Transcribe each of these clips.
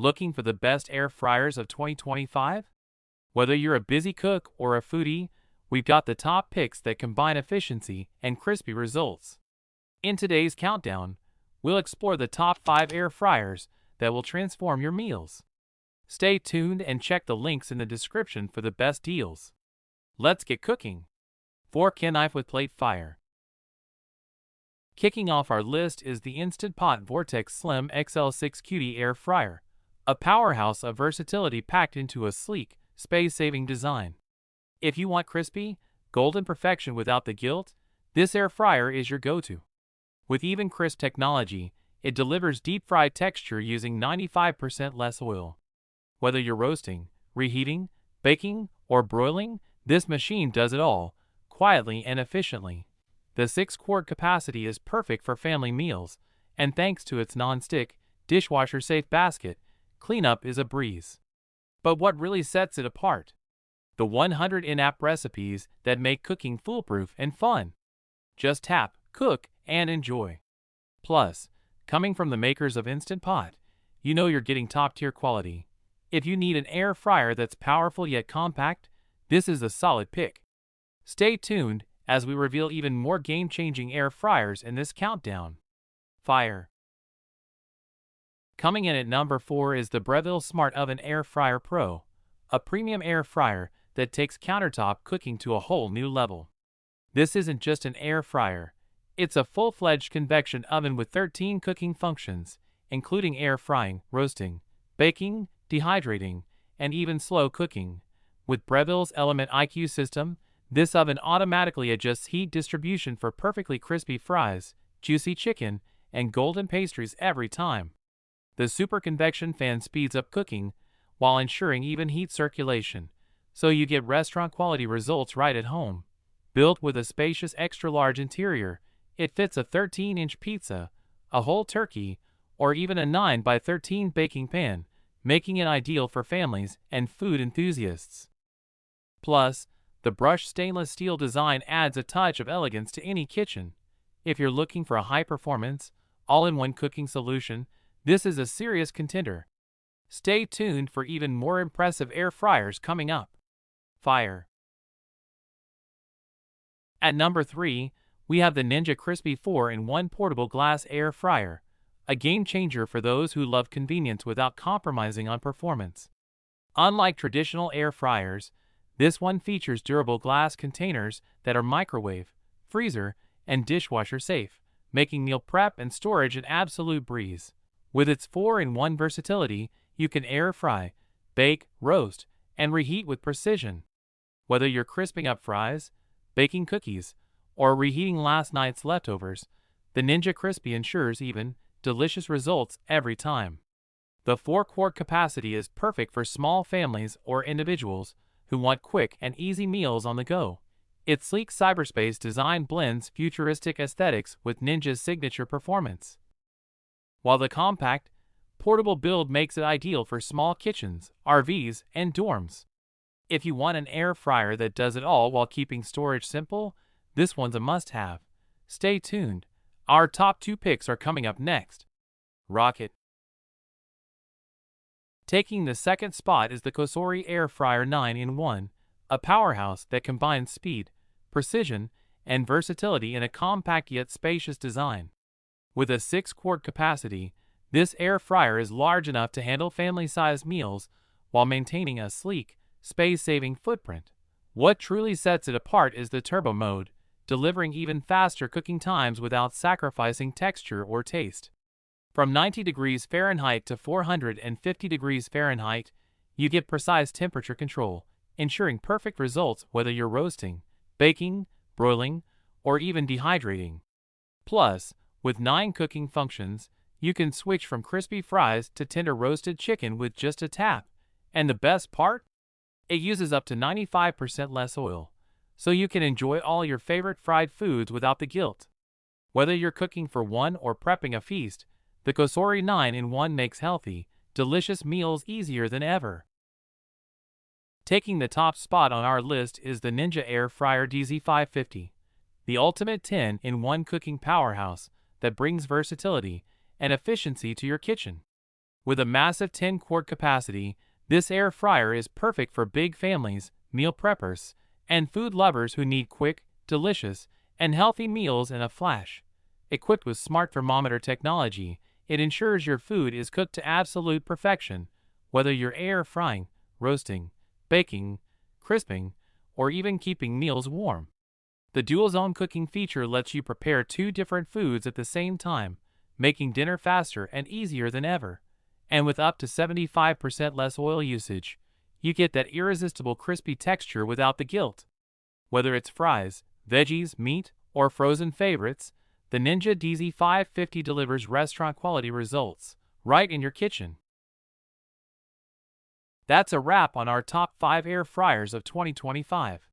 Looking for the best air fryers of 2025? Whether you're a busy cook or a foodie, we've got the top picks that combine efficiency and crispy results. In today's countdown, we'll explore the top 5 air fryers that will transform your meals. Stay tuned and check the links in the description for the best deals. Let's get cooking. Fork and knife with plate fire. Kicking off our list is the Instant Pot Vortex Slim XL6 Cutie Air Fryer, a powerhouse of versatility packed into a sleek, space-saving design. If you want crispy, golden perfection without the guilt, this air fryer is your go-to. With Even Crisp technology, it delivers deep-fried texture using 95% less oil. Whether you're roasting, reheating, baking, or broiling, this machine does it all, quietly and efficiently. The 6-quart capacity is perfect for family meals, and thanks to its non-stick, dishwasher-safe basket, cleanup is a breeze. But what really sets it apart? The 100 in-app recipes that make cooking foolproof and fun. Just tap, cook, and enjoy. Plus, coming from the makers of Instant Pot, you know you're getting top-tier quality. If you need an air fryer that's powerful yet compact, this is a solid pick. Stay tuned as we reveal even more game-changing air fryers in this countdown. Fire. Coming in at number 4 is the Breville Smart Oven Air Fryer Pro, a premium air fryer that takes countertop cooking to a whole new level. This isn't just an air fryer, it's a full-fledged convection oven with 13 cooking functions, including air frying, roasting, baking, dehydrating, and even slow cooking. With Breville's Element IQ system, this oven automatically adjusts heat distribution for perfectly crispy fries, juicy chicken, and golden pastries every time. The super convection fan speeds up cooking while ensuring even heat circulation, so you get restaurant-quality results right at home. Built with a spacious extra-large interior, it fits a 13-inch pizza, a whole turkey, or even a 9 by 13 baking pan, making it ideal for families and food enthusiasts. Plus, the brushed stainless steel design adds a touch of elegance to any kitchen. If you're looking for a high-performance, all-in-one cooking solution, this is a serious contender. Stay tuned for even more impressive air fryers coming up. Fire. At number 3, we have the Ninja Crispi 4-in-1 Portable Glass Air Fryer, a game-changer for those who love convenience without compromising on performance. Unlike traditional air fryers, this one features durable glass containers that are microwave, freezer, and dishwasher safe, making meal prep and storage an absolute breeze. With its 4-in-1 versatility, you can air fry, bake, roast, and reheat with precision. Whether you're crisping up fries, baking cookies, or reheating last night's leftovers, the Ninja Crispi ensures even, delicious results every time. The 4-quart capacity is perfect for small families or individuals who want quick and easy meals on the go. Its sleek cyberspace design blends futuristic aesthetics with Ninja's signature performance. While the compact, portable build makes it ideal for small kitchens, RVs, and dorms. If you want an air fryer that does it all while keeping storage simple, this one's a must-have. Stay tuned. Our top 2 picks are coming up next. Rocket. Taking the second spot is the COSORI Air Fryer 9-in-1, a powerhouse that combines speed, precision, and versatility in a compact yet spacious design. With a 6-quart capacity, this air fryer is large enough to handle family-sized meals while maintaining a sleek, space-saving footprint. What truly sets it apart is the turbo mode, delivering even faster cooking times without sacrificing texture or taste. From 90 degrees Fahrenheit to 450 degrees Fahrenheit, you get precise temperature control, ensuring perfect results whether you're roasting, baking, broiling, or even dehydrating. Plus, with 9 cooking functions, you can switch from crispy fries to tender roasted chicken with just a tap. And the best part? It uses up to 95% less oil, so you can enjoy all your favorite fried foods without the guilt. Whether you're cooking for one or prepping a feast, the COSORI 9-in-1 makes healthy, delicious meals easier than ever. Taking the top spot on our list is the Ninja Air Fryer DZ550, the ultimate 10-in-1 cooking powerhouse that brings versatility and efficiency to your kitchen. With a massive 10-quart capacity, this air fryer is perfect for big families, meal preppers, and food lovers who need quick, delicious, and healthy meals in a flash. Equipped with smart thermometer technology, it ensures your food is cooked to absolute perfection, whether you're air frying, roasting, baking, crisping, or even keeping meals warm. The dual-zone cooking feature lets you prepare 2 different foods at the same time, making dinner faster and easier than ever. And with up to 75% less oil usage, you get that irresistible crispy texture without the guilt. Whether it's fries, veggies, meat, or frozen favorites, the Ninja DZ550 delivers restaurant-quality results right in your kitchen. That's a wrap on our top 5 air fryers of 2025.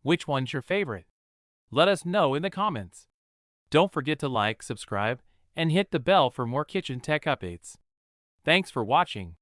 Which one's your favorite? Let us know in the comments. Don't forget to like, subscribe, and hit the bell for more kitchen tech updates. Thanks for watching.